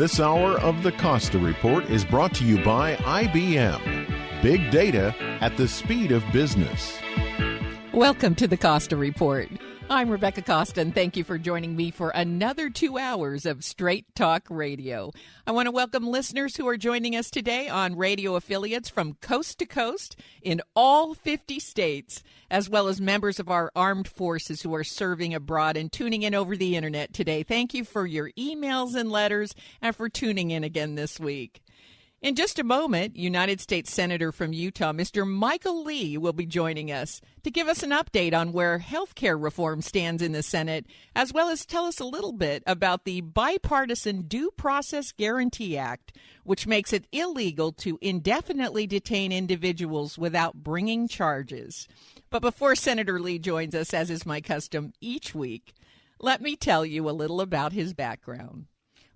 This hour of the Costa Report is brought to you by IBM. Big data at the speed of business. Welcome to the Costa Report. I'm Rebecca Costa, and thank you for joining me for another 2 hours of Straight Talk Radio. I want to welcome listeners who are joining us today on radio affiliates from coast to coast in all 50 states, as well as members of our armed forces who are serving abroad and tuning in over the internet today. Thank you for your emails and letters and for tuning in again this week. In just a moment, United States Senator from Utah, Mr. Michael Lee, will be joining us to give us an update on where health care reform stands in the Senate, as well as tell us a little bit about the Bipartisan Due Process Guarantee Act, which makes it illegal to indefinitely detain individuals without bringing charges. But before Senator Lee joins us, as is my custom each week, let me tell you a little about his background.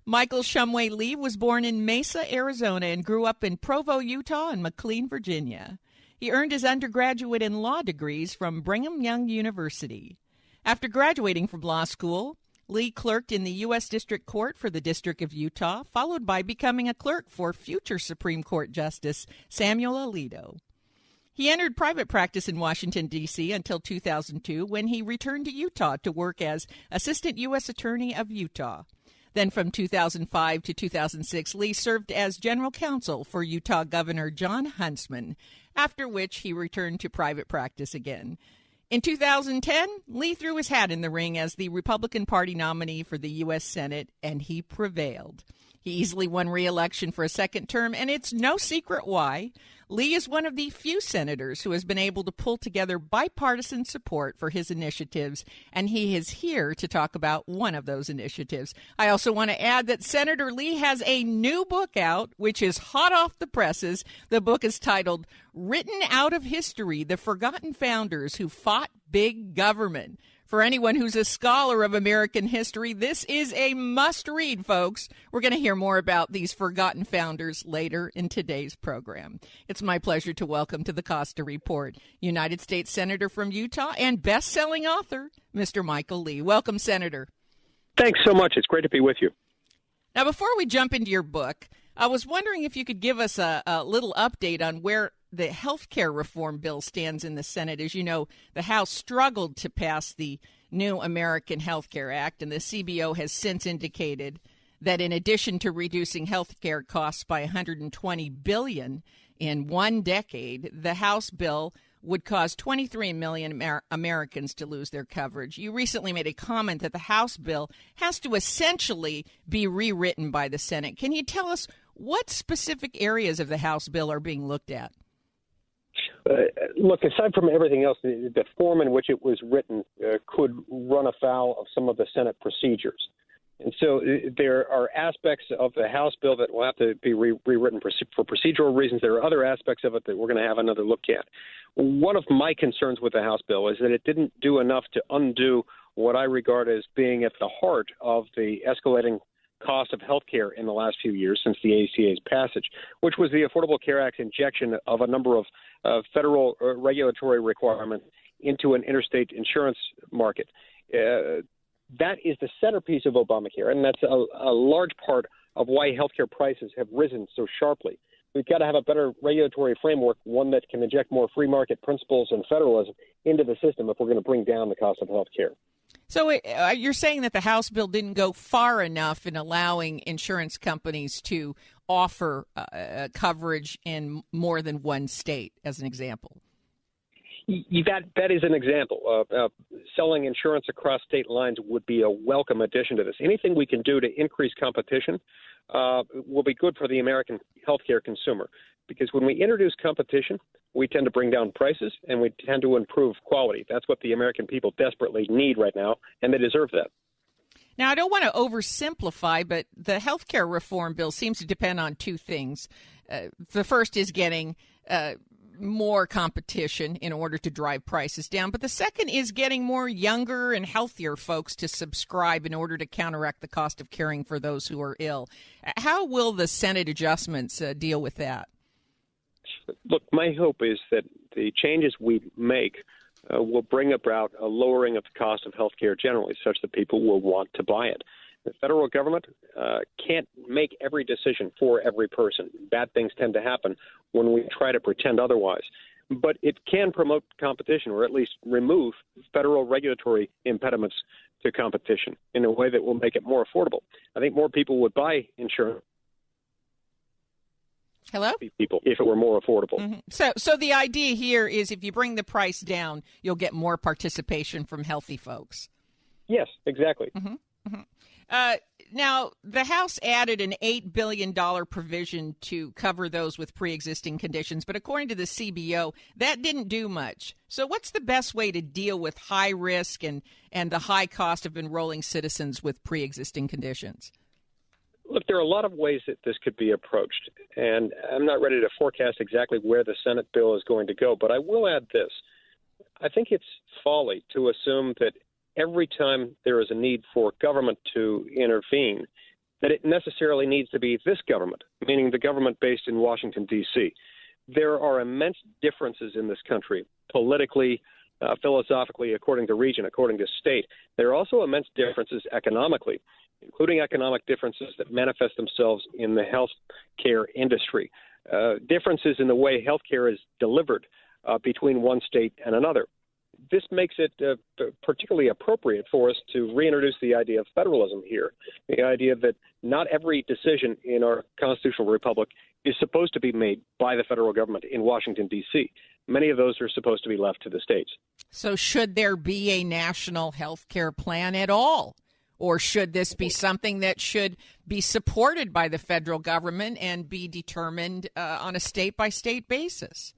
Michael Shumway Lee was born in Mesa, Arizona, and grew up in Provo, Utah, and McLean, Virginia. He earned his undergraduate and law degrees from Brigham Young University. After graduating from law school, Lee clerked in the U.S. District Court for the District of Utah, followed by becoming a clerk for future Supreme Court Justice Samuel Alito. He entered private practice in Washington, D.C. until 2002, when he returned to Utah to work as Assistant U.S. Attorney of Utah. Then from 2005 to 2006, Lee served as general counsel for Utah Governor Jon Huntsman, after which he returned to private practice again. In 2010, Lee threw his hat in the ring as the Republican Party nominee for the U.S. Senate, and he prevailed. He easily won re-election for a second term, and it's no secret why. Lee is one of the few senators who has been able to pull together bipartisan support for his initiatives, and he is here to talk about one of those initiatives. I also want to add that Senator Lee has a new book out, which is hot off the presses. The book is titled Written Out of History, The Forgotten Founders Who Fought Big Government. For anyone who's a scholar of American history, this is a must-read, folks. We're going to hear more about these forgotten founders later in today's program. It's my pleasure to welcome to the Costa Report United States Senator from Utah and best-selling author, Mr. Michael Lee. Welcome, Senator. Thanks so much. It's great to be with you. Now, before we jump into your book, I was wondering if you could give us a little update on where the health care reform bill stands in the Senate. As you know, the House struggled to pass the new American Health Care Act, and the CBO has since indicated that in addition to reducing health care costs by $120 billion in one decade, the House bill would cause 23 million Americans to lose their coverage. You recently made a comment that the House bill has to essentially be rewritten by the Senate. Can you tell us what specific areas of the House bill are being looked at? Look, aside from everything else, the form in which it was written could run afoul of some of the Senate procedures. And so there are aspects of the House bill that will have to be rewritten for procedural reasons. There are other aspects of it that we're going to have another look at. One of my concerns with the House bill is that it didn't do enough to undo what I regard as being at the heart of the escalating cost of health care in the last few years since the ACA's passage, which was the Affordable Care Act's injection of a number of federal regulatory requirements into an interstate insurance market. That is the centerpiece of Obamacare, and that's a large part of why healthcare prices have risen so sharply. We've got to have a better regulatory framework, one that can inject more free market principles and federalism into the system if we're going to bring down the cost of healthcare. So you're saying that the House bill didn't go far enough in allowing insurance companies to offer coverage in more than one state, as an example? That is an example. Selling insurance across state lines would be a welcome addition to this. Anything we can do to increase competition will be good for the American healthcare consumer, because when we introduce competition, we tend to bring down prices and we tend to improve quality. That's what the American people desperately need right now, and they deserve that. Now, I don't want to oversimplify, but the health care reform bill seems to depend on two things. The first is getting more competition in order to drive prices down. But the second is getting more younger and healthier folks to subscribe in order to counteract the cost of caring for those who are ill. How will the Senate adjustments deal with that? Look, my hope is that the changes we make will bring about a lowering of the cost of health care generally, such that people will want to buy it. The federal government can't make every decision for every person. Bad things tend to happen when we try to pretend otherwise. But it can promote competition, or at least remove federal regulatory impediments to competition in a way that will make it more affordable. I think more people would buy insurance. Hello? People, if it were more affordable. Mm-hmm. So the idea here is if you bring the price down, you'll get more participation from healthy folks. Yes, exactly. Mm-hmm. Mm-hmm. Now, the House added an $8 billion provision to cover those with pre-existing conditions, but according to the CBO, that didn't do much. So what's the best way to deal with high risk and the high cost of enrolling citizens with pre-existing conditions? Look, there are a lot of ways that this could be approached, and I'm not ready to forecast exactly where the Senate bill is going to go, but I will add this. I think it's folly to assume that every time there is a need for government to intervene, that it necessarily needs to be this government, meaning the government based in Washington, D.C. There are immense differences in this country, politically, philosophically, according to region, according to state. There are also immense differences economically, including economic differences that manifest themselves in the health care industry, differences in the way health care is delivered between one state and another. This makes it particularly appropriate for us to reintroduce the idea of federalism here, the idea that not every decision in our constitutional republic is supposed to be made by the federal government in Washington, D.C. Many of those are supposed to be left to the states. So should there be a national health care plan at all? Or should this be something that should be supported by the federal government and be determined on a state-by-state basis?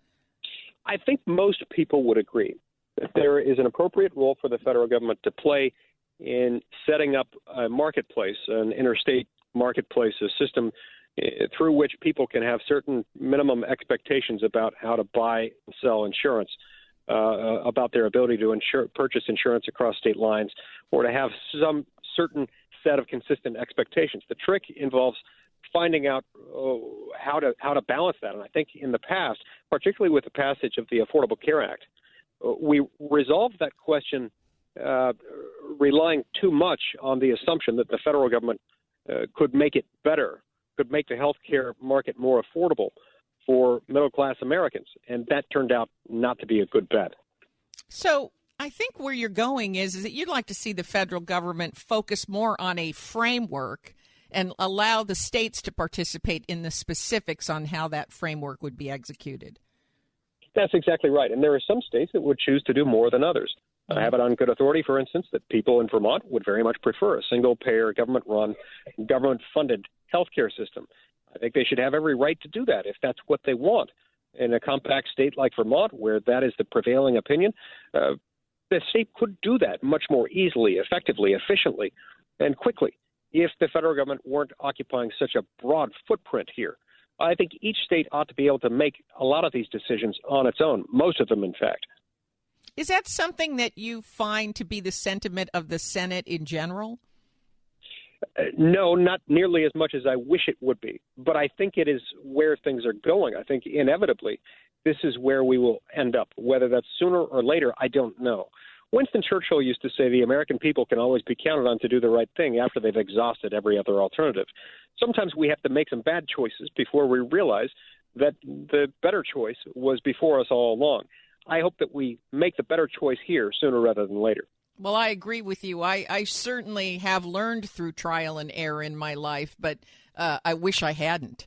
I think most people would agree that there is an appropriate role for the federal government to play in setting up a marketplace, an interstate marketplace, a system through which people can have certain minimum expectations about how to buy and sell insurance, about their ability to purchase insurance across state lines, or to have some certain set of consistent expectations. The trick involves finding out how to balance that. And I think in the past, particularly with the passage of the Affordable Care Act, we resolved that question relying too much on the assumption that the federal government could make it better, could make the health care market more affordable for middle-class Americans. And that turned out not to be a good bet. So I think where you're going is that you'd like to see the federal government focus more on a framework and allow the states to participate in the specifics on how that framework would be executed. That's exactly right. And there are some states that would choose to do more than others. I have it on good authority, for instance, that people in Vermont would very much prefer a single-payer, government-run, government-funded healthcare system. I think they should have every right to do that if that's what they want. In a compact state like Vermont, where that is the prevailing opinion, the state could do that much more easily, effectively, efficiently, and quickly if the federal government weren't occupying such a broad footprint here. I think each state ought to be able to make a lot of these decisions on its own, most of them, in fact. Is that something that you find to be the sentiment of the Senate in general? No, not nearly as much as I wish it would be. But I think it is where things are going. I think inevitably this is where we will end up. Whether that's sooner or later, I don't know. Winston Churchill used to say the American people can always be counted on to do the right thing after they've exhausted every other alternative. Sometimes we have to make some bad choices before we realize that the better choice was before us all along. I hope that we make the better choice here sooner rather than later. Well, I agree with you. I certainly have learned through trial and error in my life, but I wish I hadn't.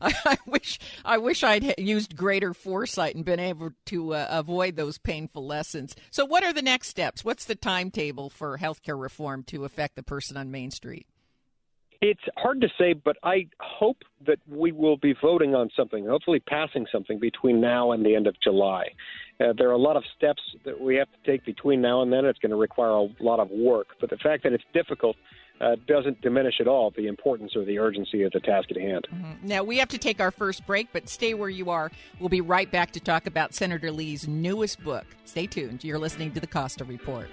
I wish I'd used greater foresight and been able to avoid those painful lessons. So what are the next steps? What's the timetable for healthcare reform to affect the person on Main Street? It's hard to say, but I hope that we will be voting on something, hopefully passing something between now and the end of July. There are a lot of steps that we have to take between now and then. It's going to require a lot of work. But the fact that it's difficult doesn't diminish at all the importance or the urgency of the task at hand. Mm-hmm. Now, we have to take our first break, but stay where you are. We'll be right back to talk about Senator Lee's newest book. Stay tuned. You're listening to the Costa Report.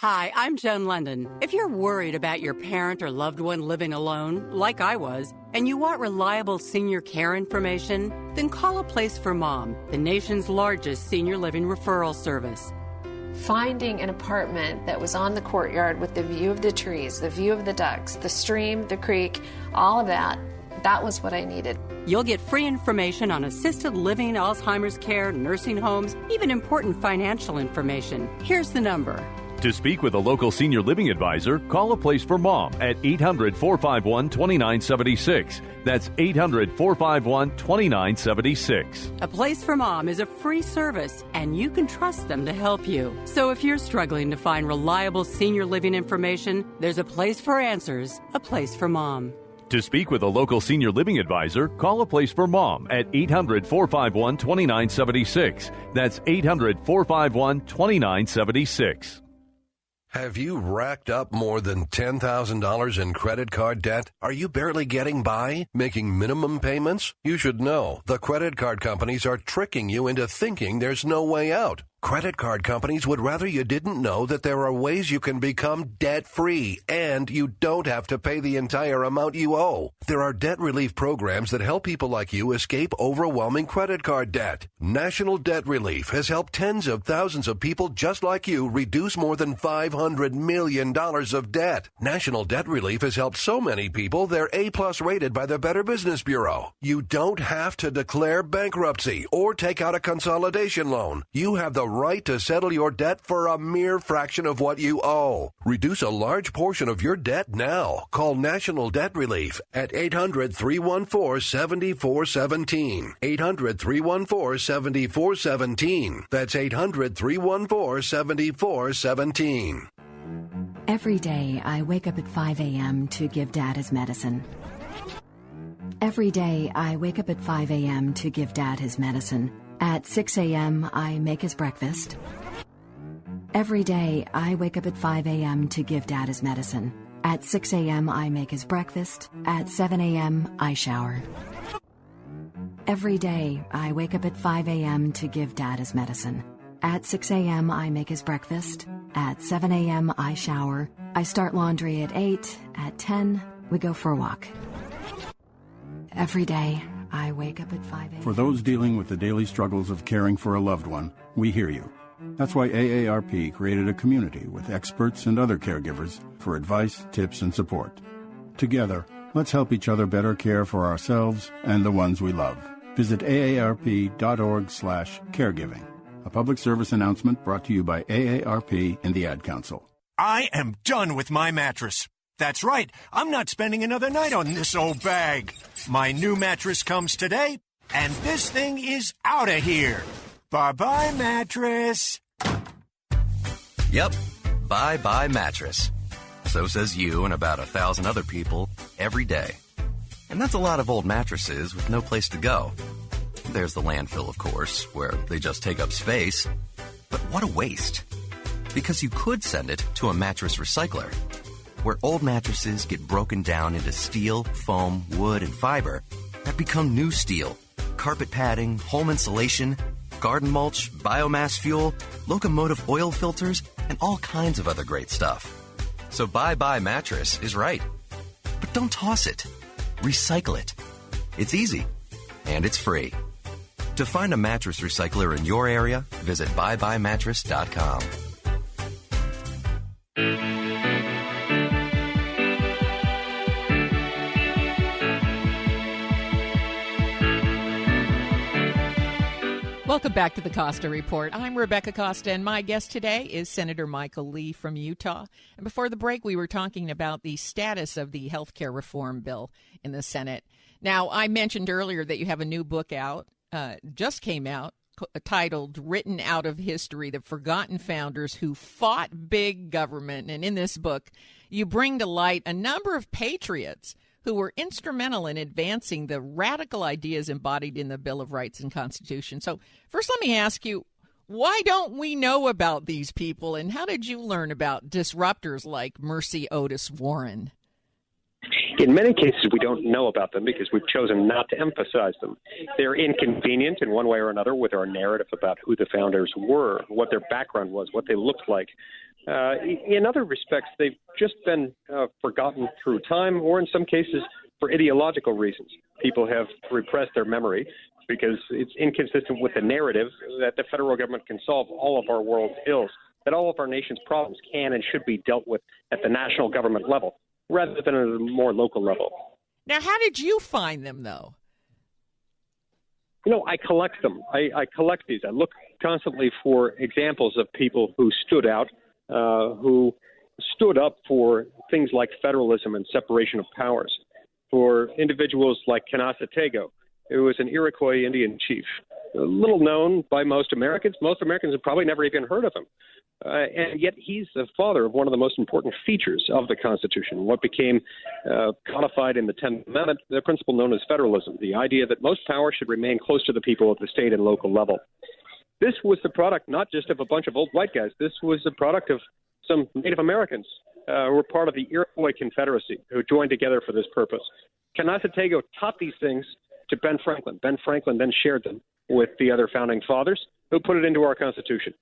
Hi, I'm Joan London. If you're worried about your parent or loved one living alone, like I was, and you want reliable senior care information, then call A Place for Mom, the nation's largest senior living referral service. Finding an apartment that was on the courtyard with the view of the trees, the view of the ducks, the stream, the creek, all of that was what I needed. You'll get free information on assisted living, Alzheimer's care, nursing homes, even important financial information. Here's the number. To speak with a local senior living advisor, call A Place for Mom at 800-451-2976. That's 800-451-2976. A Place for Mom is a free service, and you can trust them to help you. So if you're struggling to find reliable senior living information, there's a place for answers, A Place for Mom. To speak with a local senior living advisor, call A Place for Mom at 800-451-2976. That's 800-451-2976. Have you racked up more than $10,000 in credit card debt? Are you barely getting by, making minimum payments? You should know the credit card companies are tricking you into thinking there's no way out. Credit card companies would rather you didn't know that there are ways you can become debt-free and you don't have to pay the entire amount you owe. There are debt relief programs that help people like you escape overwhelming credit card debt. National Debt Relief has helped tens of thousands of people just like you reduce more than $500 million of debt. National Debt Relief has helped so many people they're A-plus rated by the Better Business Bureau. You don't have to declare bankruptcy or take out a consolidation loan. You have the right to settle your debt for a mere fraction of what you owe. Reduce a large portion of your debt now. Call National Debt Relief at 800-314-7417. 800-314-7417. That's 800-314-7417. Every day, I wake up at 5 a.m. to give Dad his medicine. Every day, I wake up at 5 a.m. to give Dad his medicine. At 6 a.m., I make his breakfast. Every day, I wake up at 5 a.m. to give Dad his medicine. At 6 a.m., I make his breakfast. At 7 a.m., I shower. Every day, I wake up at 5 a.m. to give Dad his medicine. At 6 a.m., I make his breakfast. At 7 a.m., I shower. I start laundry at 8. At 10, we go for a walk. Every day, I wake up at 5 a.m. For those dealing with the daily struggles of caring for a loved one, we hear you. That's why AARP created a community with experts and other caregivers for advice, tips, and support. Together, let's help each other better care for ourselves and the ones we love. Visit aarp.org/caregiving. A public service announcement brought to you by AARP and the Ad Council. I am done with my mattress. That's right. I'm not spending another night on this old bag. My new mattress comes today, and this thing is out of here. Bye-bye, mattress. Yep. Bye-bye, mattress. So says you and about 1,000 other people every day. And that's a lot of old mattresses with no place to go. There's the landfill, of course, where they just take up space. But what a waste. Because you could send it to a mattress recycler, where old mattresses get broken down into steel, foam, wood, and fiber that become new steel, carpet padding, home insulation, garden mulch, biomass fuel, locomotive oil filters, and all kinds of other great stuff. So bye-bye mattress is right. But don't toss it. Recycle it. It's easy. And it's free. To find a mattress recycler in your area, visit buybuymattress.com. Welcome back to the Costa Report. I'm Rebecca Costa, and my guest today is Senator Michael Lee from Utah. And before the break, we were talking about the status of the health care reform bill in the Senate. Now, I mentioned earlier that you have a new book out, just came out, titled Written Out of History, The Forgotten Founders Who Fought Big Government. And in this book, you bring to light a number of patriots who were instrumental in advancing the radical ideas embodied in the Bill of Rights and Constitution. So first, let me ask you, why don't we know about these people, and how did you learn about disruptors like Mercy Otis Warren? In many cases, we don't know about them because we've chosen not to emphasize them. They're inconvenient in one way or another with our narrative about who the founders were, what their background was, what they looked like. In other respects, they've just been forgotten through time, or in some cases for ideological reasons. People have repressed their memory because it's inconsistent with the narrative that the federal government can solve all of our world's ills, that all of our nation's problems can and should be dealt with at the national government level rather than at a more local level. Now, how did you find them, though? I collect them. I collect these. I look constantly for examples of people who stood out, who stood up for things like federalism and separation of powers, for individuals like Costa, who was an Iroquois Indian chief, little known by most Americans. Most Americans have probably never even heard of him. And yet he's the father of one of the most important features of the Constitution, what became codified in the 10th Amendment, the principle known as federalism, the idea that most power should remain close to the people at the state and local level. This was the product not just of a bunch of old white guys. This was the product of some Native Americans who were part of the Iroquois Confederacy who joined together for this purpose. Costa taught these things to Ben Franklin. Ben Franklin then shared them with the other founding fathers who put it into our Constitution.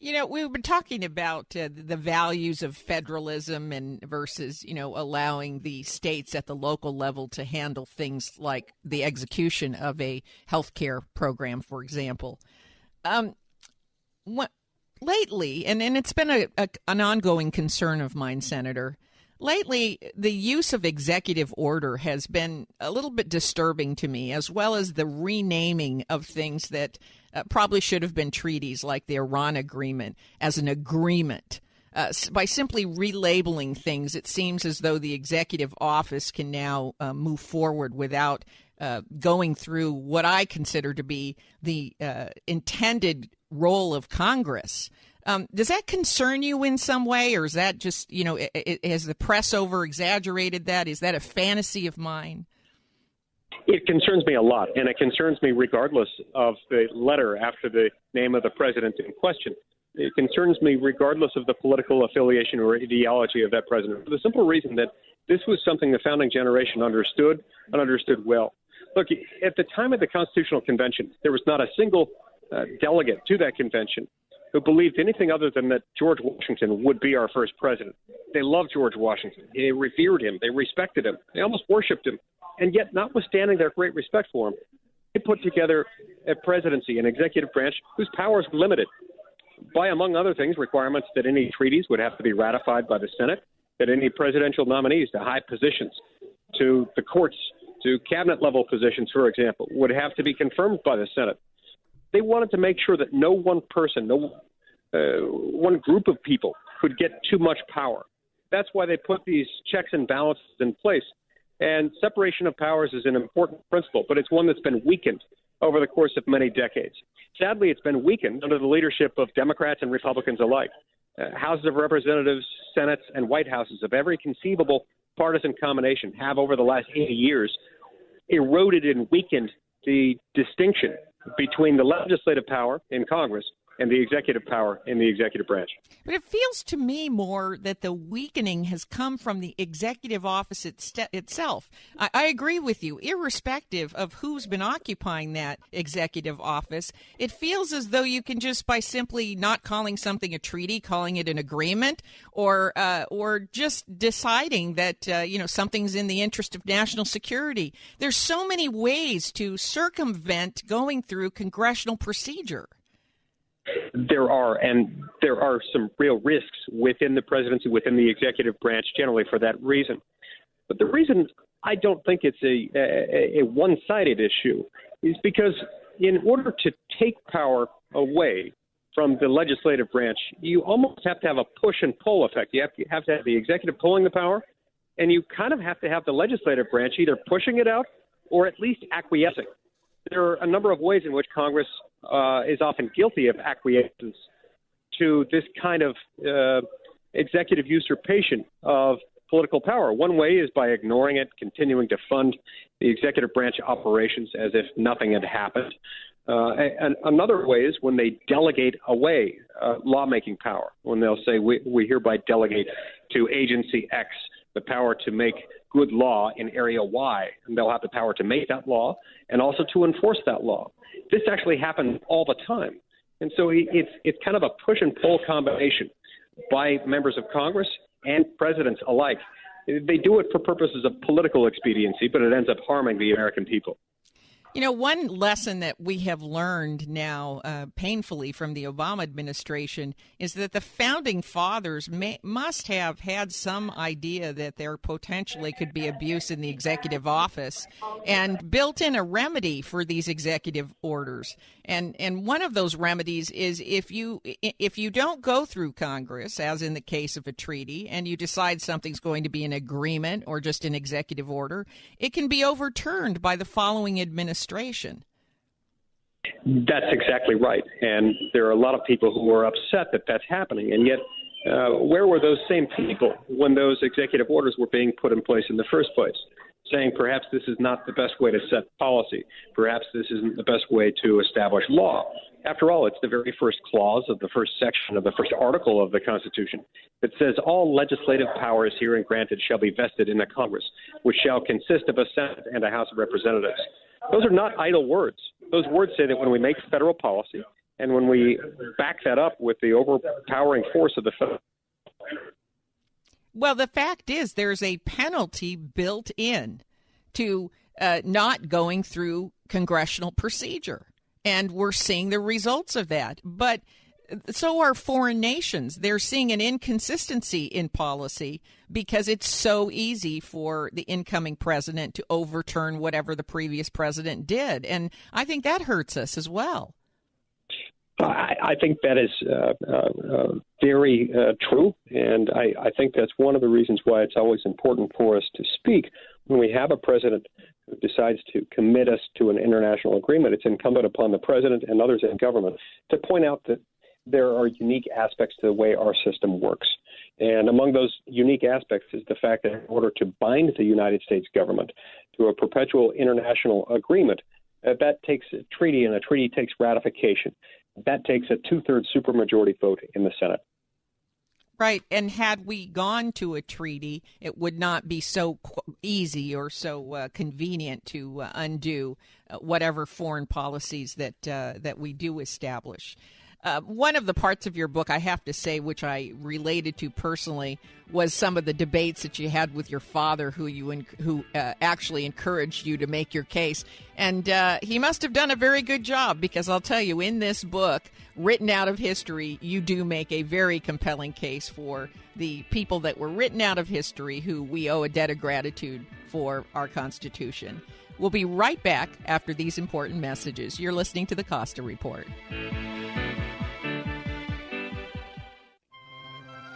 We've been talking about the values of federalism and versus, allowing the states at the local level to handle things like the execution of a health care program, for example. Lately, and it's been an ongoing concern of mine, Senator, lately the use of executive order has been a little bit disturbing to me, as well as the renaming of things that probably should have been treaties, like the Iran agreement, as an agreement. By simply relabeling things, it seems as though the executive office can now move forward without going through what I consider to be the intended role of Congress. Does that concern you in some way, or is that just, has the press over-exaggerated that? Is that a fantasy of mine? It concerns me a lot, and it concerns me regardless of the letter after the name of the president in question. It concerns me regardless of the political affiliation or ideology of that president, for the simple reason that this was something the founding generation understood and understood well. Look, at the time of the Constitutional Convention, there was not a single delegate to that convention who believed anything other than that George Washington would be our first president. They loved George Washington. They revered him. They respected him. They almost worshipped him. And yet, notwithstanding their great respect for him, they put together a presidency, an executive branch whose powers were limited by, among other things, requirements that any treaties would have to be ratified by the Senate, that any presidential nominees to high positions, to the courts, to cabinet-level positions, for example, would have to be confirmed by the Senate. They wanted to make sure that no one person, one group of people could get too much power. That's why they put these checks and balances in place. And separation of powers is an important principle, but it's one that's been weakened over the course of many decades. Sadly, it's been weakened under the leadership of Democrats and Republicans alike. Houses of Representatives, Senates, and White Houses of every conceivable partisan combination have, over the last 80 years, eroded and weakened the distinction between the legislative power in Congress and the executive power in the executive branch. But it feels to me more that the weakening has come from the executive office itself. I agree with you. Irrespective of who's been occupying that executive office, it feels as though you can just, by simply not calling something a treaty, calling it an agreement, or just deciding that something's in the interest of national security. There's so many ways to circumvent going through congressional procedure. There are some real risks within the presidency, within the executive branch, generally for that reason. But the reason I don't think it's a one-sided issue is because in order to take power away from the legislative branch, you almost have to have a push and pull effect. You have to have the executive pulling the power, and you kind of have to have the legislative branch either pushing it out or at least acquiescing. There are a number of ways in which Congress is often guilty of acquiescence to this kind of executive usurpation of political power. One way is by ignoring it, continuing to fund the executive branch operations as if nothing had happened. And another way is when they delegate away lawmaking power, when they'll say, we hereby delegate to agency X the power to make good law in area Y, and they'll have the power to make that law and also to enforce that law. This actually happens all the time. And so it's kind of a push and pull combination. by members of Congress and presidents alike. They do it for purposes of political expediency, but it ends up harming the American people. You know, one lesson that we have learned now painfully from the Obama administration is that the founding fathers must have had some idea that there potentially could be abuse in the executive office and built in a remedy for these executive orders. And one of those remedies is if you don't go through Congress, as in the case of a treaty, and you decide something's going to be an agreement or just an executive order, it can be overturned by the following administration. That's exactly right. And there are a lot of people who are upset that that's happening. And yet, where were those same people when those executive orders were being put in place in the first place? Saying perhaps this is not the best way to set policy. Perhaps this isn't the best way to establish law. After all, it's the very first clause of the first section of the first article of the Constitution that says all legislative powers herein granted shall be vested in the Congress, which shall consist of a Senate and a House of Representatives. Those are not idle words. Those words say that when we make federal policy and when we back that up with the overpowering force of the federal. Well, the fact is there's a penalty built in to not going through congressional procedure, and we're seeing the results of that. But so are foreign nations. They're seeing an inconsistency in policy because it's so easy for the incoming president to overturn whatever the previous president did. And I think that hurts us as well. I think that is very true, and I think that's one of the reasons why it's always important for us to speak. When we have a president who decides to commit us to an international agreement, it's incumbent upon the president and others in government to point out that there are unique aspects to the way our system works. And among those unique aspects is the fact that in order to bind the United States government to a perpetual international agreement, that takes a treaty, and a treaty takes ratification. That takes a 2/3 supermajority vote in the Senate. Right. And had we gone to a treaty, it would not be so easy or so convenient to undo whatever foreign policies that we do establish. One of the parts of your book, I have to say, which I related to personally, was some of the debates that you had with your father, who actually encouraged you to make your case. And he must have done a very good job, because I'll tell you, in this book, written out of history, you do make a very compelling case for the people that were written out of history who we owe a debt of gratitude for our Constitution. We'll be right back after these important messages. You're listening to the Costa Report.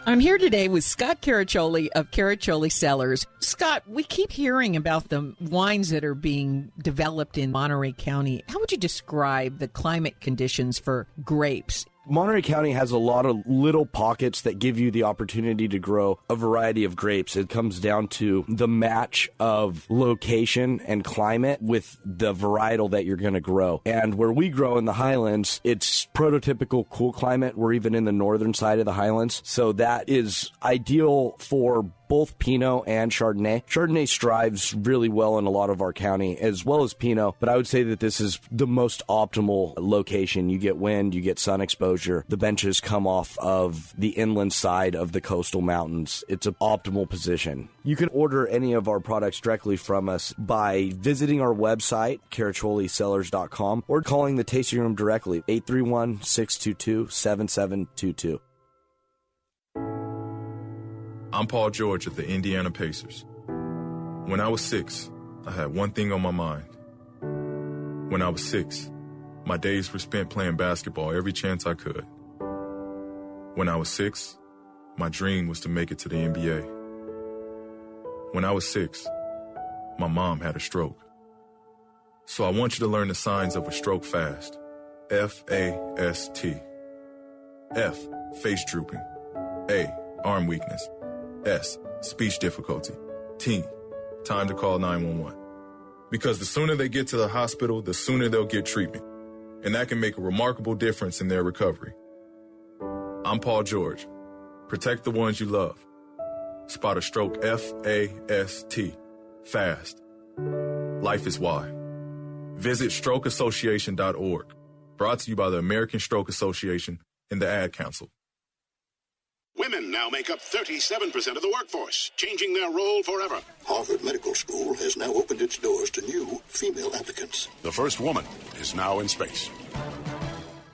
I'm here today with Scott Caraccioli of Caraccioli Cellars. Scott, we keep hearing about the wines that are being developed in Monterey County. How would you describe the climate conditions for grapes? Monterey County has a lot of little pockets that give you the opportunity to grow a variety of grapes. It comes down to the match of location and climate with the varietal that you're going to grow. And where we grow in the Highlands, it's prototypical cool climate. We're even in the northern side of the Highlands. So that is ideal for both Pinot and Chardonnay. Chardonnay strives really well in a lot of our county, as well as Pinot, but I would say that this is the most optimal location. You get wind, you get sun exposure. The benches come off of the inland side of the coastal mountains. It's an optimal position. You can order any of our products directly from us by visiting our website, caraccioliCellars.com, or calling the tasting room directly, 831-622-7722. I'm Paul George of the Indiana Pacers. When I was 6, I had one thing on my mind. When I was 6, my days were spent playing basketball every chance I could. When I was 6, my dream was to make it to the NBA. When I was 6, my mom had a stroke. So I want you to learn the signs of a stroke fast. F-A-S-T. F, face drooping. A, arm weakness. S, speech difficulty. T, time to call 911. Because the sooner they get to the hospital, the sooner they'll get treatment. And that can make a remarkable difference in their recovery. I'm Paul George. Protect the ones you love. Spot a stroke F-A-S-T. Fast. Life is why. Visit strokeassociation.org. Brought to you by the American Stroke Association and the Ad Council. Women Women now make up 37% of the workforce, changing their role forever. Harvard Medical School has now opened its doors to new female applicants. The first woman is now in space.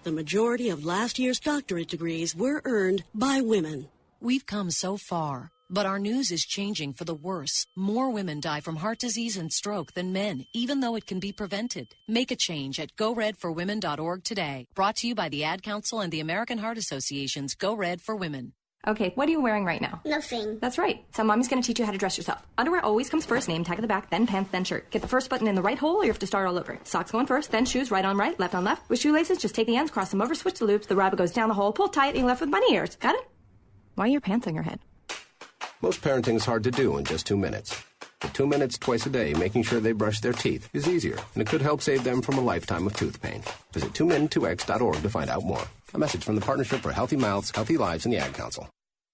The majority of last year's doctorate degrees were earned by women. We've come so far, but our news is changing for the worse. More women die from heart disease and stroke than men, even though it can be prevented. Make a change at GoRedForWomen.org today. Brought to you by the Ad Council and the American Heart Association's Go Red for Women. Okay, what are you wearing right now? Nothing. That's right. So Mommy's going to teach you how to dress yourself. Underwear always comes first, name tag at the back, then pants, then shirt. Get the first button in the right hole or you have to start all over. Socks going first, then shoes right on right, left on left. With shoelaces, just take the ends, cross them over, switch the loops, the rabbit goes down the hole, pull tight, and you're left with bunny ears. Got it? Why are your pants on your head? Most parenting is hard to do in just 2 minutes. But 2 minutes twice a day making sure they brush their teeth is easier, and it could help save them from a lifetime of tooth pain. Visit 2min2x.org to find out more. A message from the Partnership for Healthy Mouths, Healthy Lives, and the Ad Council.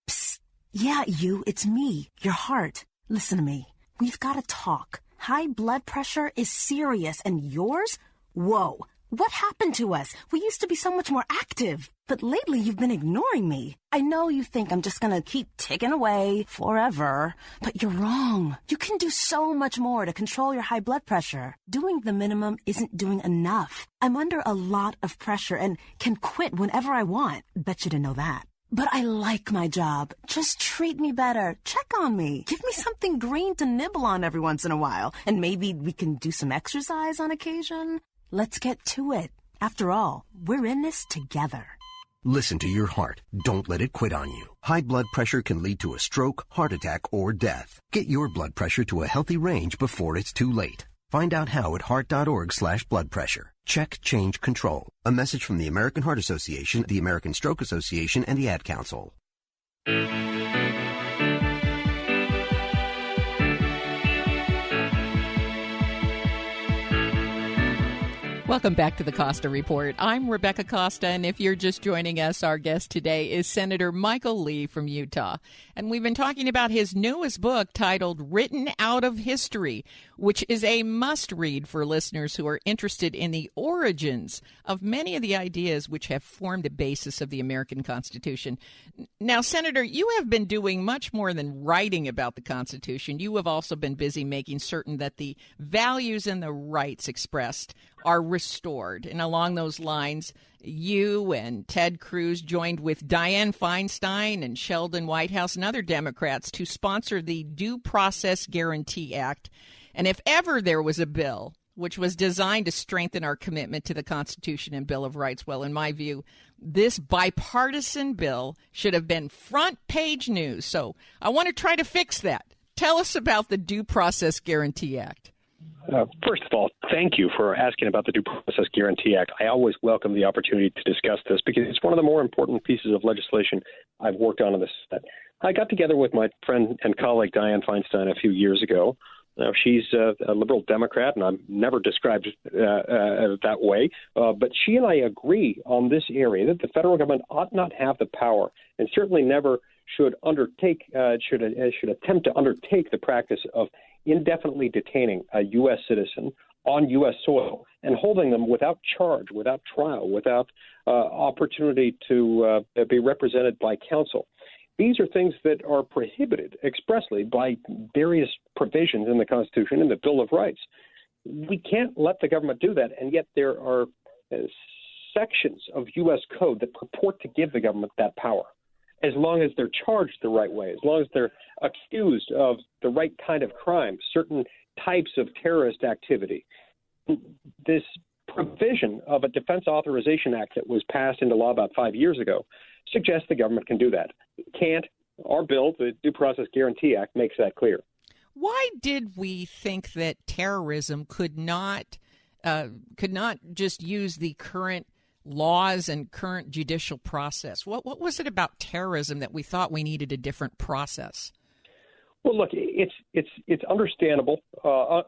Psst. Yeah, it's me, your heart. Listen to me. We've got to talk. High blood pressure is serious, and yours? Whoa. What happened to us? We used to be so much more active. But lately, you've been ignoring me. I know you think I'm just gonna keep ticking away forever, but you're wrong. You can do so much more to control your high blood pressure. Doing the minimum isn't doing enough. I'm under a lot of pressure and can quit whenever I want. Bet you didn't know that. But I like my job. Just treat me better. Check on me. Give me something green to nibble on every once in a while. And maybe we can do some exercise on occasion. Let's get to it. After all, we're in this together. Listen to your heart. Don't let it quit on you. High blood pressure can lead to a stroke, heart attack, or death. Get your blood pressure to a healthy range before it's too late. Find out how at heart.org/blood pressure. Check, change, control. A message from the American Heart Association, the American Stroke Association, and the Ad Council. Welcome back to the Costa Report. I'm Rebecca Costa, and if you're just joining us, our guest today is Senator Michael Lee from Utah. And we've been talking about his newest book titled Written Out of History, which is a must-read for listeners who are interested in the origins of many of the ideas which have formed the basis of the American Constitution. Now, Senator, you have been doing much more than writing about the Constitution. You have also been busy making certain that the values and the rights expressed are restored. And along those lines, you and Ted Cruz joined with Dianne Feinstein and Sheldon Whitehouse and other Democrats to sponsor the Due Process Guarantee Act. And if ever there was a bill which was designed to strengthen our commitment to the Constitution and Bill of Rights, well, in my view, this bipartisan bill should have been front page news. So I want to try to fix that. Tell us about the Due Process Guarantee Act. First of all, thank you for asking about the Due Process Guarantee Act. I always welcome the opportunity to discuss this because it's one of the more important pieces of legislation I've worked on in this Senate. I got together with my friend and colleague Dianne Feinstein a few years ago. Now, she's a liberal Democrat, and I'm never described that way. But she and I agree on this area that the federal government ought not have the power, and certainly never should should attempt to undertake the practice of indefinitely detaining a U.S. citizen on U.S. soil and holding them without charge, without trial, without opportunity to be represented by counsel. These are things that are prohibited expressly by various provisions in the Constitution and the Bill of Rights. We can't let the government do that, and yet there are sections of U.S. code that purport to give the government that power, as long as they're charged the right way, as long as they're accused of the right kind of crime, certain types of terrorist activity. This provision of a Defense Authorization Act that was passed into law about 5 years ago suggests the government can do that. It can't. Our bill, the Due Process Guarantee Act, makes that clear. Why did we think that terrorism could not just use the current laws and current judicial process? What was it about terrorism that we thought we needed a different process? Well, look, it's understandable,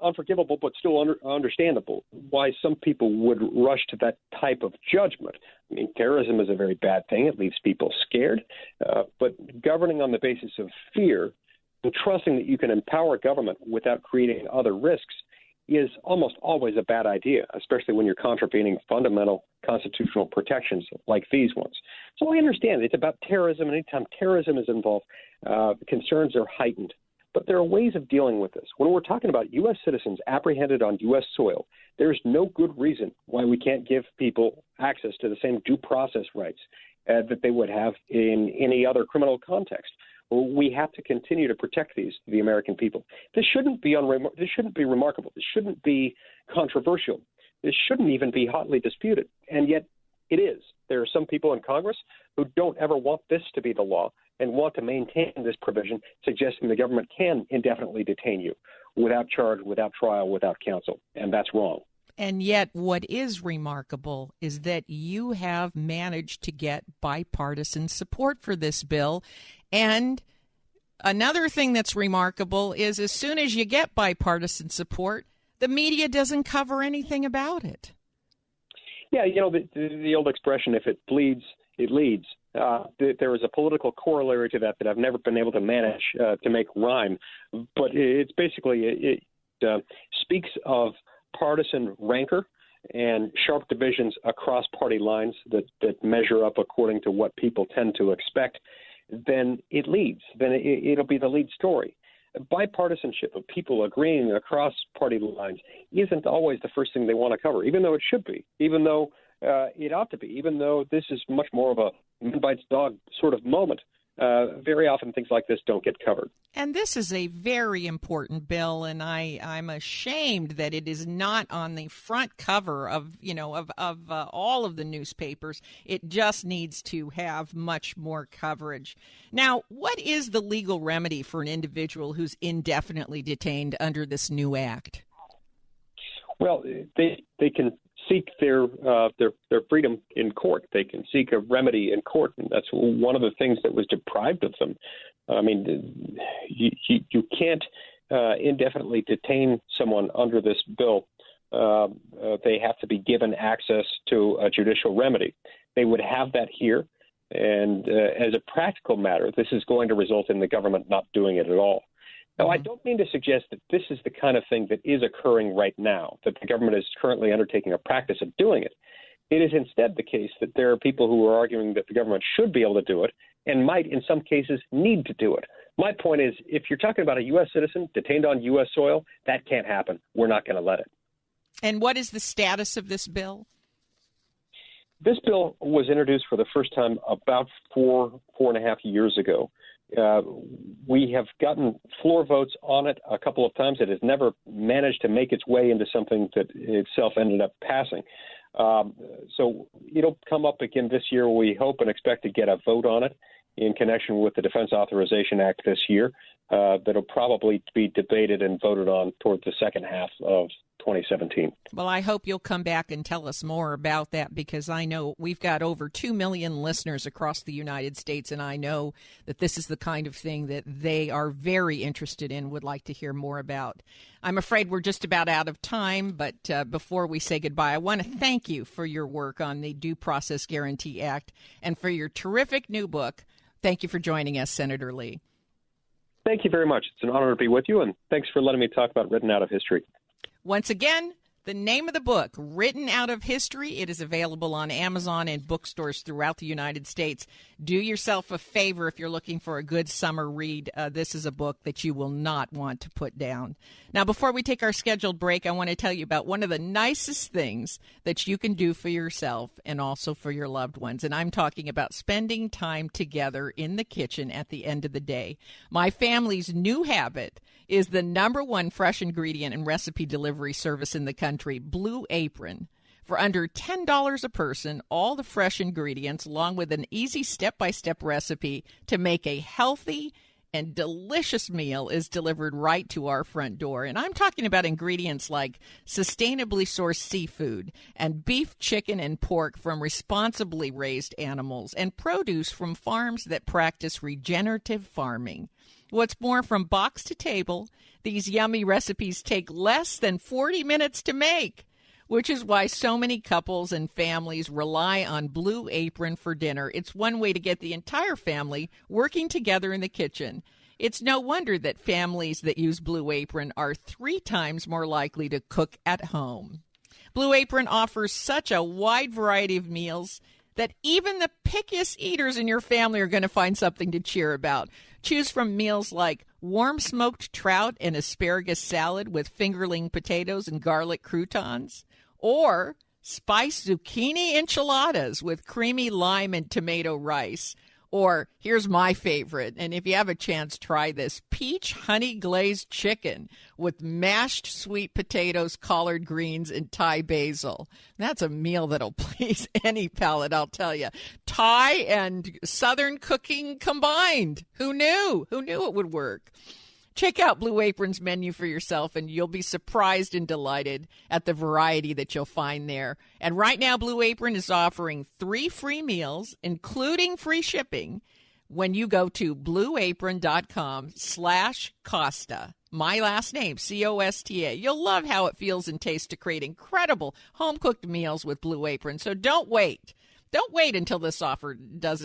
unforgivable, but still understandable why some people would rush to that type of judgment. I mean, terrorism is a very bad thing. It leaves people scared. But governing on the basis of fear and trusting that you can empower government without creating other risks is almost always a bad idea, especially when you're contravening fundamental constitutional protections like these ones. So I understand it's about terrorism, and anytime terrorism is involved, concerns are heightened. But there are ways of dealing with this. When we're talking about U.S. citizens apprehended on U.S. soil, there's no good reason why we can't give people access to the same due process rights that they would have in any other criminal context. We have to continue to protect the American people. This shouldn't be remarkable. This shouldn't be controversial. This shouldn't even be hotly disputed. And yet it is. There are some people in Congress who don't ever want this to be the law and want to maintain this provision, suggesting the government can indefinitely detain you without charge, without trial, without counsel. And that's wrong. And yet what is remarkable is that you have managed to get bipartisan support for this bill. And another thing that's remarkable is as soon as you get bipartisan support, the media doesn't cover anything about it. Yeah, the old expression, if it bleeds, it leads. There is a political corollary to that I've never been able to manage to make rhyme. But it's basically, it speaks of partisan rancor and sharp divisions across party lines that measure up according to what people tend to expect. Then it leads. Then it'll be the lead story. Bipartisanship of people agreeing across party lines isn't always the first thing they want to cover, even though it should be, even though it ought to be, even though this is much more of a man bites dog sort of moment. Very often things like this don't get covered. And this is a very important bill, and I'm ashamed that it is not on the front cover of all of the newspapers. It just needs to have much more coverage. Now, what is the legal remedy for an individual who's indefinitely detained under this new act? Well, they can seek their freedom in court. They can seek a remedy in court, and that's one of the things that was deprived of them. I mean, you can't indefinitely detain someone under this bill. They have to be given access to a judicial remedy. They would have that here, and as a practical matter, this is going to result in the government not doing it at all. Now, I don't mean to suggest that this is the kind of thing that is occurring right now, that the government is currently undertaking a practice of doing it. It is instead the case that there are people who are arguing that the government should be able to do it and might, in some cases, need to do it. My point is, if you're talking about a U.S. citizen detained on U.S. soil, that can't happen. We're not going to let it. And what is the status of this bill? This bill was introduced for the first time about four and a half years ago. We have gotten floor votes on it a couple of times. It has never managed to make its way into something that itself ended up passing. So it'll come up again this year. We hope and expect to get a vote on it in connection with the Defense Authorization Act this year. That'll probably be debated and voted on toward the second half of 2017. Well, I hope you'll come back and tell us more about that, because I know we've got over 2 million listeners across the United States, and I know that this is the kind of thing that they are very interested in, would like to hear more about. I'm afraid we're just about out of time, but before we say goodbye, I want to thank you for your work on the Due Process Guarantee Act and for your terrific new book. Thank you for joining us, Senator Lee. Thank you very much. It's an honor to be with you, and thanks for letting me talk about Written Out of History. Once again, the name of the book, Written Out of History. It is available on Amazon and bookstores throughout the United States. Do yourself a favor if you're looking for a good summer read. This is a book that you will not want to put down. Now, before we take our scheduled break, I want to tell you about one of the nicest things that you can do for yourself and also for your loved ones. And I'm talking about spending time together in the kitchen at the end of the day. My family's new habit is the #1 fresh ingredient and recipe delivery service in the country, Blue Apron. For under $10 a person, all the fresh ingredients, along with an easy step-by-step recipe to make a healthy and delicious meal, is delivered right to our front door. And I'm talking about ingredients like sustainably sourced seafood and beef, chicken, and pork from responsibly raised animals, and produce from farms that practice regenerative farming. What's more, from box to table, these yummy recipes take less than 40 minutes to make, which is why so many couples and families rely on Blue Apron for dinner. It's one way to get the entire family working together in the kitchen. It's no wonder that families that use Blue Apron are 3 times more likely to cook at home. Blue Apron offers such a wide variety of meals that even the pickiest eaters in your family are going to find something to cheer about. Choose from meals like warm smoked trout and asparagus salad with fingerling potatoes and garlic croutons, or spiced zucchini enchiladas with creamy lime and tomato rice. Or here's my favorite, and if you have a chance, try this, peach honey glazed chicken with mashed sweet potatoes, collard greens, and Thai basil. That's a meal that'll please any palate, I'll tell you. Thai and Southern cooking combined. Who knew? Who knew it would work? Check out Blue Apron's menu for yourself, and you'll be surprised and delighted at the variety that you'll find there. And right now, Blue Apron is offering 3 free meals, including free shipping, when you go to blueapron.com/Costa. My last name, Costa. You'll love how it feels and tastes to create incredible home-cooked meals with Blue Apron, so don't wait. Don't wait until this offer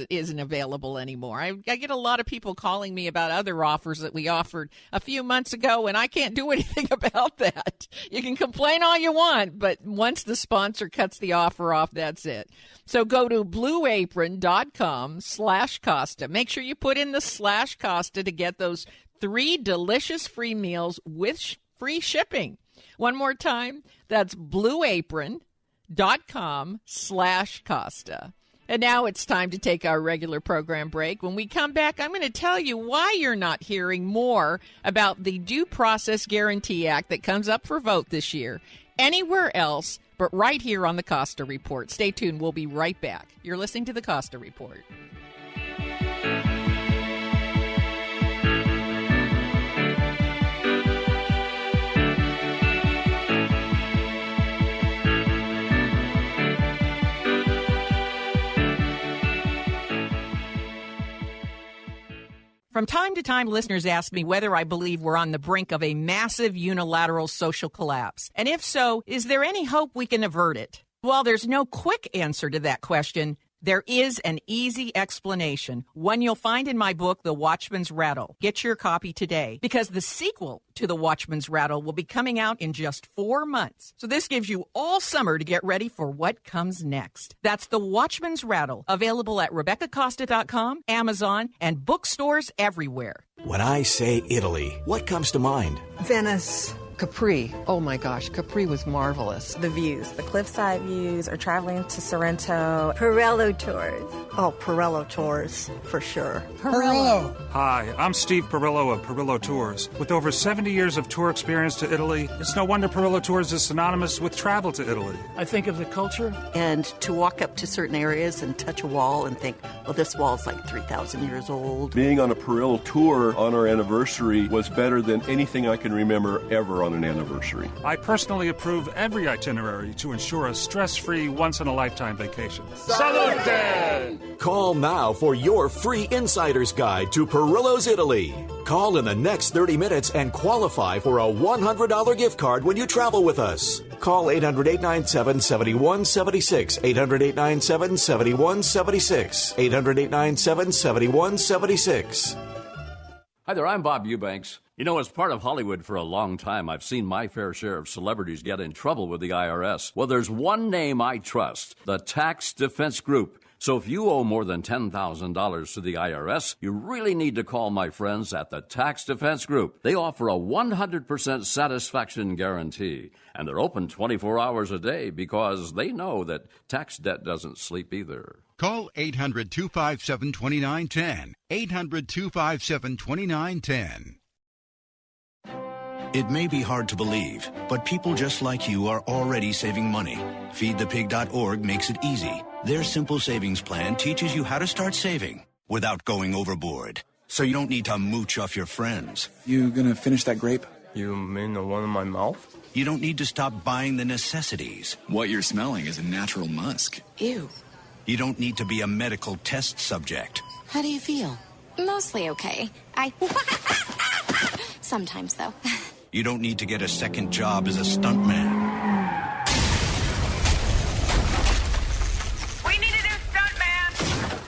isn't available anymore. I get a lot of people calling me about other offers that we offered a few months ago, and I can't do anything about that. You can complain all you want, but once the sponsor cuts the offer off, that's it. So go to blueapron.com/Costa. Make sure you put in the /Costa to get those 3 delicious free meals with free shipping. One more time, that's blueapron.com/Costa. And now it's time to take our regular program break. When we come back, I'm going to tell you why you're not hearing more about the Due Process Guarantee Act that comes up for vote this year anywhere else but right here on the Costa Report. Stay tuned. We'll be right back. You're listening to the Costa Report. From time to time, listeners ask me whether I believe we're on the brink of a massive unilateral social collapse. And if so, is there any hope we can avert it? While there's no quick answer to that question, there is an easy explanation, one you'll find in my book, The Watchman's Rattle. Get your copy today, because the sequel to The Watchman's Rattle will be coming out in just 4 months. So this gives you all summer to get ready for what comes next. That's The Watchman's Rattle, available at RebeccaCosta.com, Amazon, and bookstores everywhere. When I say Italy, what comes to mind? Venice. Capri. Oh my gosh, Capri was marvelous. The views, the cliffside views, or traveling to Sorrento. Pirello Tours. Oh, Pirello Tours, for sure. Pirello. Hi, I'm Steve Pirillo of Pirillo Tours. With over 70 years of tour experience to Italy, it's no wonder Pirillo Tours is synonymous with travel to Italy. I think of the culture, and to walk up to certain areas and touch a wall and think, well, this wall's like 3,000 years old. Being on a Pirillo tour on our anniversary was better than anything I can remember ever on an anniversary. I personally approve every itinerary to ensure a stress-free, once-in-a-lifetime vacation. Salute! Call now for your free insider's guide to Pirillo's Italy. Call in the next 30 minutes and qualify for a $100 gift card when you travel with us. Call 800-897-7176, 800-897-7176, 800-897-7176. Hi there, I'm Bob Eubanks. You know, as part of Hollywood for a long time, I've seen my fair share of celebrities get in trouble with the IRS. Well, there's one name I trust, the Tax Defense Group. So if you owe more than $10,000 to the IRS, you really need to call my friends at the Tax Defense Group. They offer a 100% satisfaction guarantee, and they're open 24 hours a day because they know that tax debt doesn't sleep either. Call 800-257-2910. 800-257-2910. It may be hard to believe, but people just like you are already saving money. FeedThePig.org makes it easy. Their simple savings plan teaches you how to start saving without going overboard. So you don't need to mooch off your friends. You gonna finish that grape? You mean the one in my mouth? You don't need to stop buying the necessities. What you're smelling is a natural musk. Ew. You don't need to be a medical test subject. How do you feel? Mostly okay. Sometimes, though. You don't need to get a second job as a stuntman. We need a new stuntman.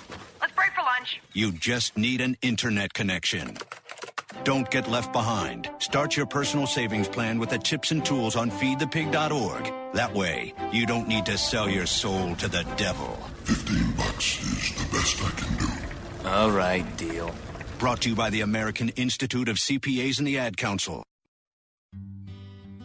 Let's break for lunch. You just need an internet connection. Don't get left behind. Start your personal savings plan with the tips and tools on feedthepig.org. That way, you don't need to sell your soul to the devil. $15 is the best I can do. All right, deal. Brought to you by the American Institute of CPAs and the Ad Council.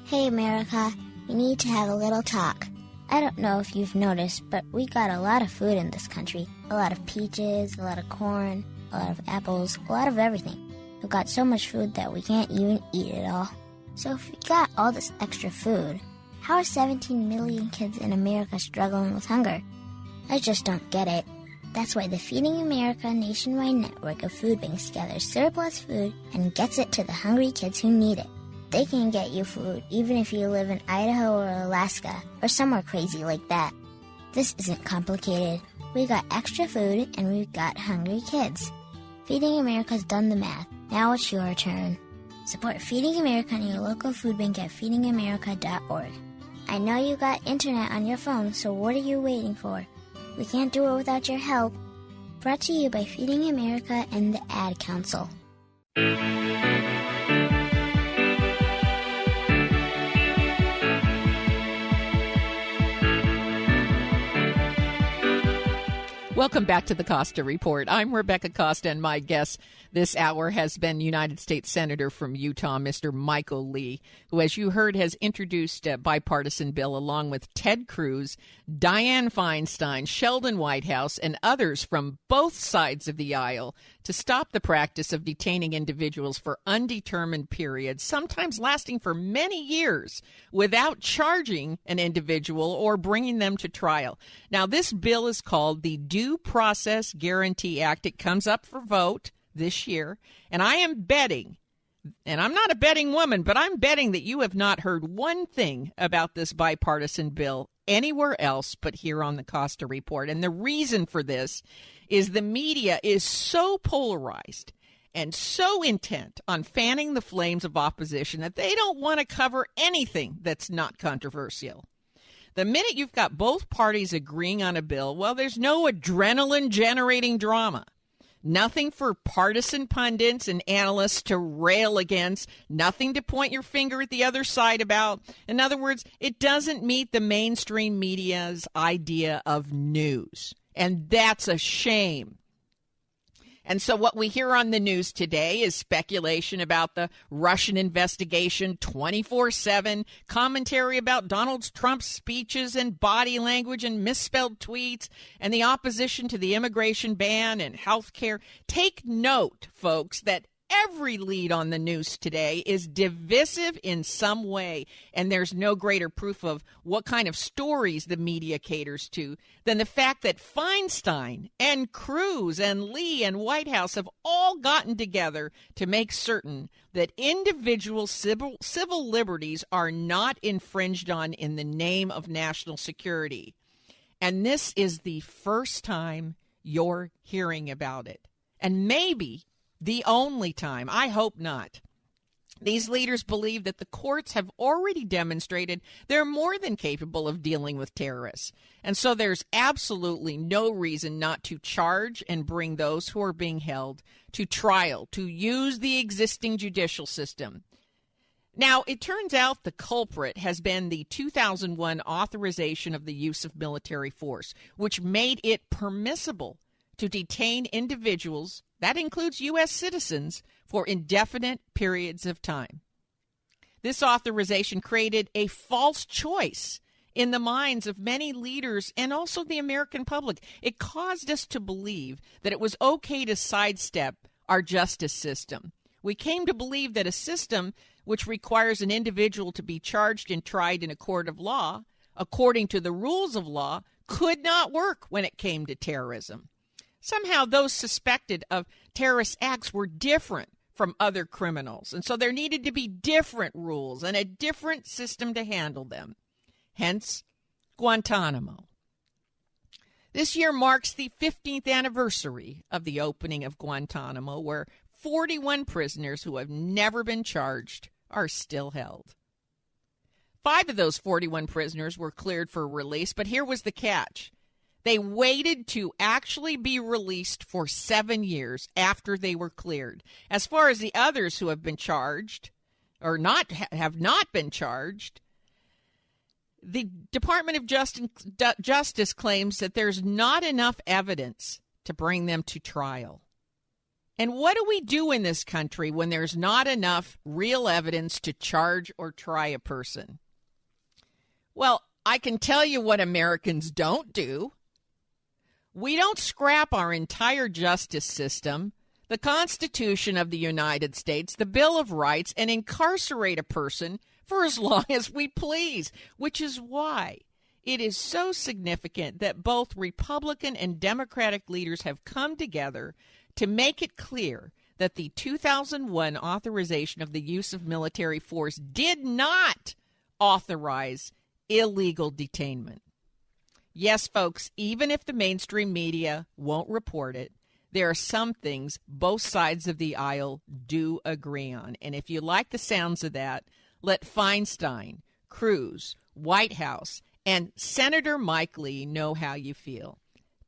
Hey, America. We need to have a little talk. I don't know if you've noticed, but we got a lot of food in this country. A lot of peaches, a lot of corn, a lot of apples, a lot of everything. We've got so much food that we can't even eat it all. So if we got all this extra food, how are 17 million kids in America struggling with hunger? I just don't get it. That's why the Feeding America nationwide network of food banks gathers surplus food and gets it to the hungry kids who need it. They can get you food even if you live in Idaho or Alaska or somewhere crazy like that. This isn't complicated. We got extra food and we've got hungry kids. Feeding America's done the math. Now it's your turn. Support Feeding America and your local food bank at feedingamerica.org. I know you got internet on your phone, so what are you waiting for? We can't do it without your help. Brought to you by Feeding America and the Ad Council. Welcome back to the Costa Report. I'm Rebecca Costa, and my guest this hour has been United States Senator from Utah, Mr. Michael Lee, who, as you heard, has introduced a bipartisan bill along with Ted Cruz, Dianne Feinstein, Sheldon Whitehouse, and others from both sides of the aisle to stop the practice of detaining individuals for undetermined periods, sometimes lasting for many years, without charging an individual or bringing them to trial. Now, this bill is called the Due Process Guarantee Act. It comes up for vote this year, and I am betting, and I'm not a betting woman, but I'm betting that you have not heard one thing about this bipartisan bill anywhere else but here on the Costa Report. And the reason for this is the media is so polarized and so intent on fanning the flames of opposition that they don't want to cover anything that's not controversial. The minute you've got both parties agreeing on a bill, well, there's no adrenaline-generating drama. Nothing for partisan pundits and analysts to rail against. Nothing to point your finger at the other side about. In other words, it doesn't meet the mainstream media's idea of news. And that's a shame. And so what we hear on the news today is speculation about the Russian investigation 24/7, commentary about Donald Trump's speeches and body language and misspelled tweets, and the opposition to the immigration ban and health care. Take note, folks, that every lead on the news today is divisive in some way, and there's no greater proof of what kind of stories the media caters to than the fact that Feinstein and Cruz and Lee and Whitehouse have all gotten together to make certain that individual civil liberties are not infringed on in the name of national security. And this is the first time you're hearing about it. And maybe the only time. I hope not. These leaders believe that the courts have already demonstrated they're more than capable of dealing with terrorists. And so there's absolutely no reason not to charge and bring those who are being held to trial, to use the existing judicial system. Now, it turns out the culprit has been the 2001 authorization of the use of military force, which made it permissible to detain individuals, that includes U.S. citizens, for indefinite periods of time. This authorization created a false choice in the minds of many leaders and also the American public. It caused us to believe that it was okay to sidestep our justice system. We came to believe that a system which requires an individual to be charged and tried in a court of law, according to the rules of law, could not work when it came to terrorism. Somehow those suspected of terrorist acts were different from other criminals, and so there needed to be different rules and a different system to handle them. Hence, Guantanamo. This year marks the 15th anniversary of the opening of Guantanamo, where 41 prisoners who have never been charged are still held. 5 of those 41 prisoners were cleared for release, but here was the catch. They waited to actually be released for 7 years after they were cleared. As far as the others who have been charged or have not been charged, the Department of Justice claims that there's not enough evidence to bring them to trial. And what do we do in this country when there's not enough real evidence to charge or try a person? Well, I can tell you what Americans don't do. We don't scrap our entire justice system, the Constitution of the United States, the Bill of Rights, and incarcerate a person for as long as we please, which is why it is so significant that both Republican and Democratic leaders have come together to make it clear that the 2001 authorization of the use of military force did not authorize illegal detainment. Yes, folks, even if the mainstream media won't report it, there are some things both sides of the aisle do agree on. And if you like the sounds of that, let Feinstein, Cruz, White House, and Senator Mike Lee know how you feel.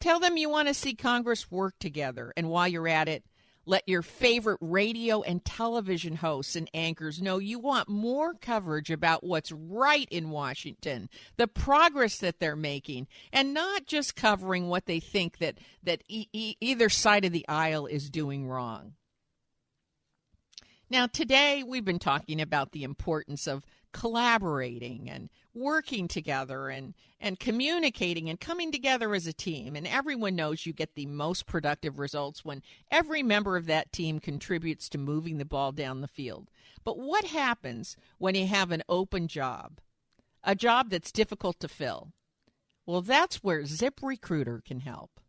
Tell them you want to see Congress work together. And while you're at it, let your favorite radio and television hosts and anchors know you want more coverage about what's right in Washington, the progress that they're making, and not just covering what they think that either side of the aisle is doing wrong. Now, today we've been talking about the importance of collaborating and working together and communicating and coming together as a team. And everyone knows you get the most productive results when every member of that team contributes to moving the ball down the field. But what happens when you have an open job, a job that's difficult to fill? Well, that's where ZipRecruiter can help.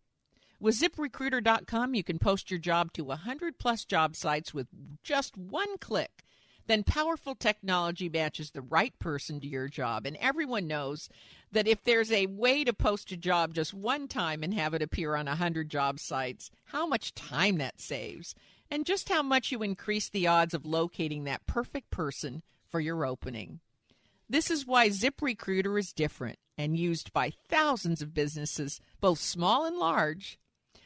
With ZipRecruiter.com, you can post your job to 100-plus job sites with just one click. Then powerful technology matches the right person to your job. And everyone knows that if there's a way to post a job just one time and have it appear on 100 job sites, how much time that saves and just how much you increase the odds of locating that perfect person for your opening. This is why ZipRecruiter is different and used by thousands of businesses, both small and large.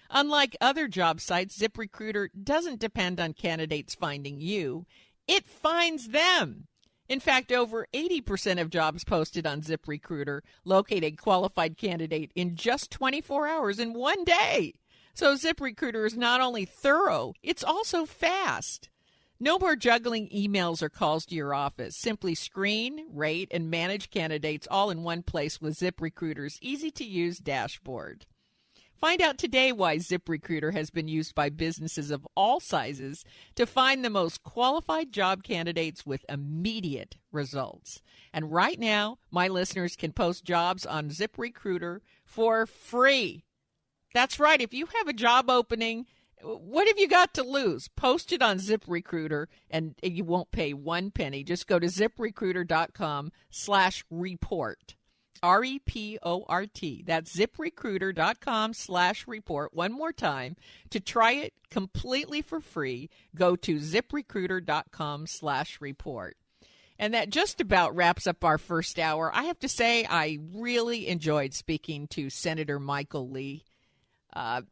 Unlike other job sites, ZipRecruiter doesn't depend on candidates finding you. It finds them. In fact, over 80% of jobs posted on ZipRecruiter locate a qualified candidate in just 24 hours in one day. So ZipRecruiter is not only thorough, it's also fast. No more juggling emails or calls to your office. Simply screen, rate, and manage candidates all in one place with ZipRecruiter's easy-to-use dashboard. Find out today why ZipRecruiter has been used by businesses of all sizes to find the most qualified job candidates with immediate results. And right now, my listeners can post jobs on ZipRecruiter for free. That's right. If you have a job opening, what have you got to lose? Post it on ZipRecruiter, and you won't pay one penny. Just go to ZipRecruiter.com/report. REPORT. That's ZipRecruiter.com/report. One more time. To try it completely for free, go to ZipRecruiter.com/report. And that just about wraps up our first hour. I have to say I really enjoyed speaking to Senator Michael Lee.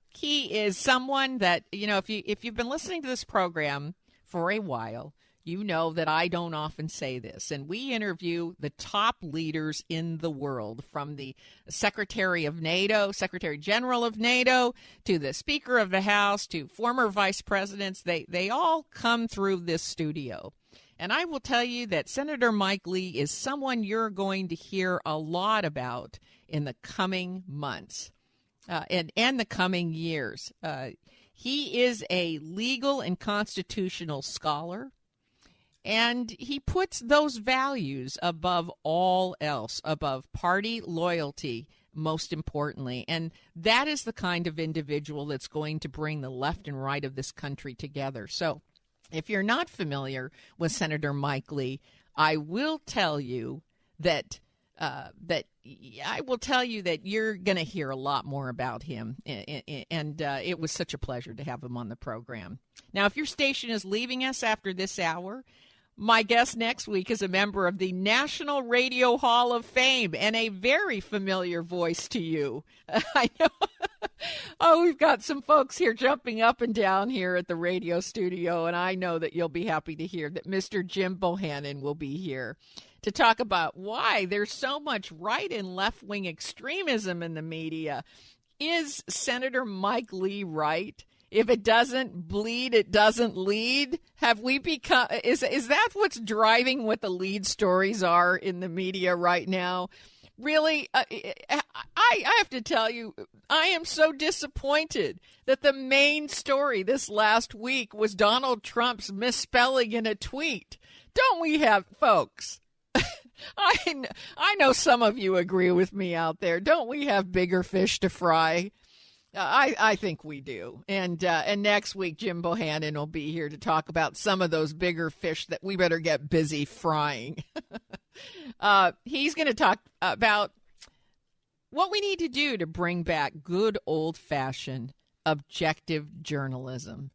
He is someone that, if you've been listening to this program for a while, you know that I don't often say this, and we interview the top leaders in the world, from the Secretary of NATO, Secretary General of NATO, to the Speaker of the House, to former vice presidents. They all come through this studio. And I will tell you that Senator Mike Lee is someone you're going to hear a lot about in the coming months and the coming years. He is a legal and constitutional scholar. And he puts those values above all else, above party loyalty, most importantly. And that is the kind of individual that's going to bring the left and right of this country together. So if you're not familiar with Senator Mike Lee, I will tell you that you're going to hear a lot more about him. And it was such a pleasure to have him on the program. Now, if your station is leaving us after this hour, My guest next week is a member of the National Radio Hall of Fame and a very familiar voice to you. I know. Oh, we've got some folks here jumping up and down here at the radio studio, and I know that you'll be happy to hear that Mr. Jim Bohannon will be here to talk about why there's so much right and left-wing extremism in the media. Is Senator Mike Lee right? If it doesn't bleed, it doesn't lead. Have we become? Is that what's driving what the lead stories are in the media right now? Really, I have to tell you, I am so disappointed that the main story this last week was Donald Trump's misspelling in a tweet. Don't we have, folks? I know some of you agree with me out there. Don't we have bigger fish to fry? I think we do. And next week, Jim Bohannon will be here to talk about some of those bigger fish that we better get busy frying. He's going to talk about what we need to do to bring back good old-fashioned objective journalism.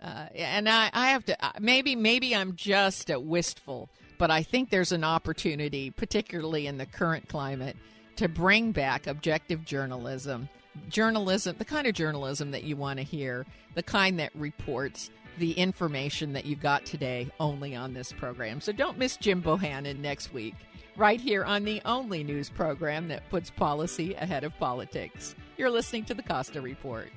And I have to, maybe I'm just wistful, but I think there's an opportunity, particularly in the current climate, to bring back objective journalism, the kind of journalism that you want to hear, the kind that reports the information that you got today only on this program. So don't miss Jim Bohannon next week, right here on the only news program that puts policy ahead of politics. You're listening to the Costa Report.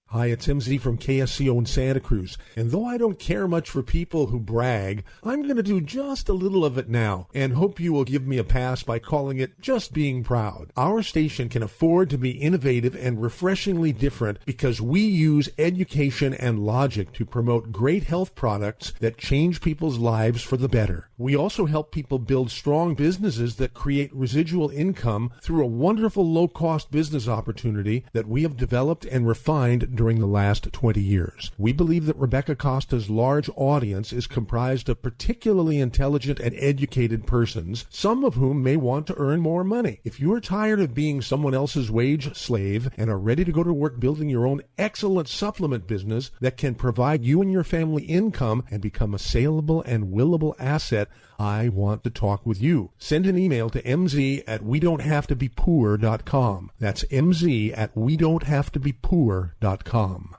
Hi, it's MZ from KSCO in Santa Cruz. And though I don't care much for people who brag, I'm going to do just a little of it now and hope you will give me a pass by calling it just being proud. Our station can afford to be innovative and refreshingly different because we use education and logic to promote great health products that change people's lives for the better. We also help people build strong businesses that create residual income through a wonderful low-cost business opportunity that we have developed and refined during the last 20 years. We believe that Rebecca Costa's large audience is comprised of particularly intelligent and educated persons, some of whom may want to earn more money. If you are tired of being someone else's wage slave and are ready to go to work building your own excellent supplement business that can provide you and your family income and become a saleable and willable asset, I want to talk with you. Send an email to mz@wedon'thavetobepoor.com. That's mz@wedon'thavetobepoor.com.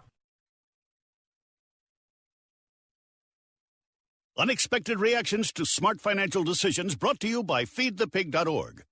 Unexpected reactions to smart financial decisions brought to you by feedthepig.org.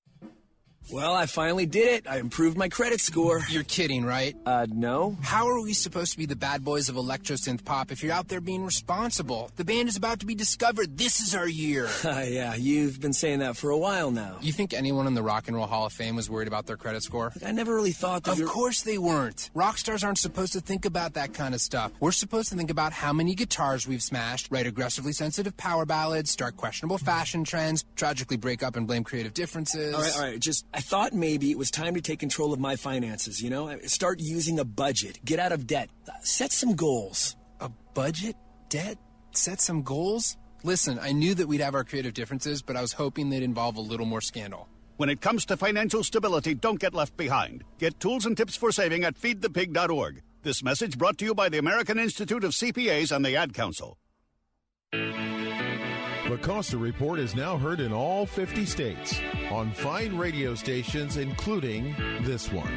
Well, I finally did it. I improved my credit score. You're kidding, right? No. How are we supposed to be the bad boys of electro-synth pop if you're out there being responsible? The band is about to be discovered. This is our year. Yeah, you've been saying that for a while now. You think anyone in the Rock and Roll Hall of Fame was worried about their credit score? I never really thought that. Of course they weren't. Rock stars aren't supposed to think about that kind of stuff. We're supposed to think about how many guitars we've smashed, write aggressively sensitive power ballads, start questionable fashion trends, tragically break up and blame creative differences. All right, I thought maybe it was time to take control of my finances, Start using a budget, get out of debt, set some goals. A budget? Debt? Set some goals? Listen, I knew that we'd have our creative differences, but I was hoping they'd involve a little more scandal. When it comes to financial stability, don't get left behind. Get tools and tips for saving at feedthepig.org. This message brought to you by the American Institute of CPAs and the Ad Council. The Costa Report is now heard in all 50 states on fine radio stations, including this one.